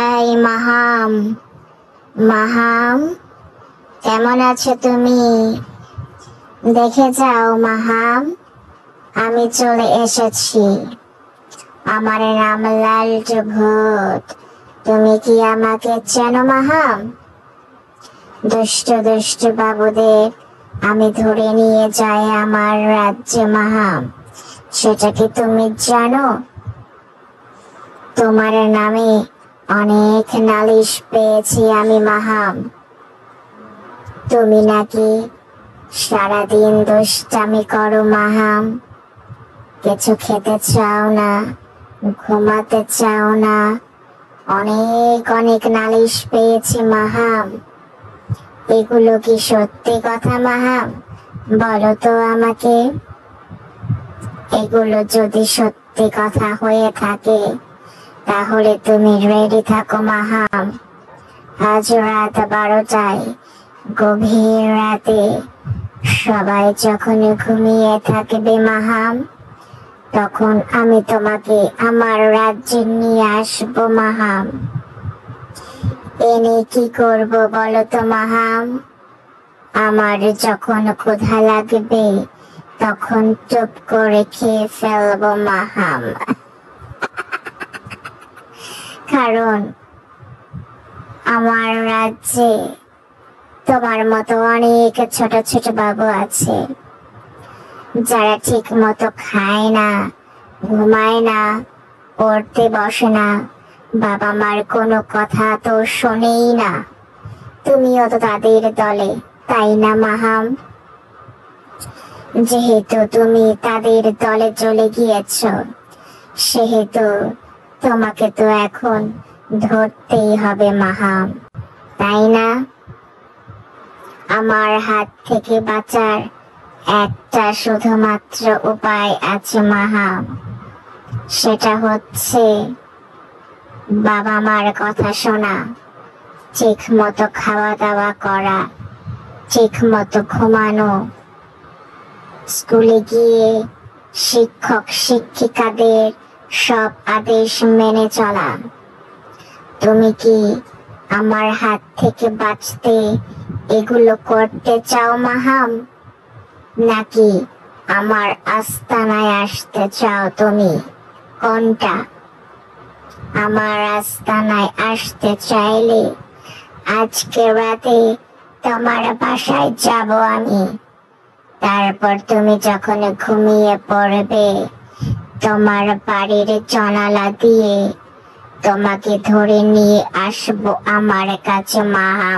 এই মাহাম, মাহাম, কেমন আছো তুমি? দেখে যাও মাহাম, আমি চলে এসেছি। আমার নাম লালটু ভূত। তুমি কি আমাকে চেনো মাহাম? দুষ্ট দুষ্ট বাবুদের আমি ধরে নিয়ে যাই আমার রাজ্যে মাহাম। সেটা কি তুমি জানো? তোমার নামে অনেক নালিশ পেয়েছি আমি মাহাম। তুমি নাকি সারাদিন দুষ্টামি করো মাহাম। কিছু খেতে চাও না, ঘুমাতে চাও না। অনেক অনেক নালিশ পেয়েছি মাহাম। এগুলো কি সত্যি কথা মাহাম? বলো তো আমাকে। এগুলো যদি সত্যি কথা হয়ে থাকে তাহলে তুমি রেডি থাকো মাহাম। আজ রাত 12টায়, গভীর রাতে, সবাই যখন ঘুমিয়ে থাকবে মাহাম, তখন আমি তোমাকে আমার রাজ্যে নিয়ে আসবো মাহাম। এনে কি করব বলো তো মাহাম? আমার যখন ক্ষুধা লাগবে তখন চুপ করে খেয়ে ফেলবো মাহাম। কারণ আমার রাজ্যে তোমার মতো অনেক ছোট ছোট বাবু আছে, যারা ঠিক মতো খায় না, ঘুমায় না, পড়তে বসে না, বাবা মার কোনো কথা তো শোনেই না। তুমিও তো তাদের দলে, তাই না মাহাম? যেহেতু তুমি তাদের দলে চলে গিয়েছ, সেহেতু তোমাকে তো এখন ধরতেই হবে মাহাম, তাই না? আমার হাত থেকে বাঁচার একটা শুধুমাত্র উপায় আছে মাহাম। সেটা হচ্ছে বাবা মার কথা শোনা, ঠিক মতো খাওয়া দাওয়া করা, ঠিক মতো ঘুমানো, স্কুলে গিয়ে শিক্ষক শিক্ষিকাদের সব আদেশ মেনে চলা। তুমি কি আমার হাত থেকে বাঁচতে এগুলো করতে চাও মাহাম? নাকি আমার আস্তানায় আসতে চাও তুমি? কোনটা? আমার আস্তানায় আসতে চাইলে আজকে রাতে তোমার বাসায় যাব আমি। তারপর তুমি যখন ঘুমিয়ে পড়বে, তোমার বাড়ির জানালা দিয়ে তোমাকে ধরে নিয়ে আসবো আমার কাছে মাহাম।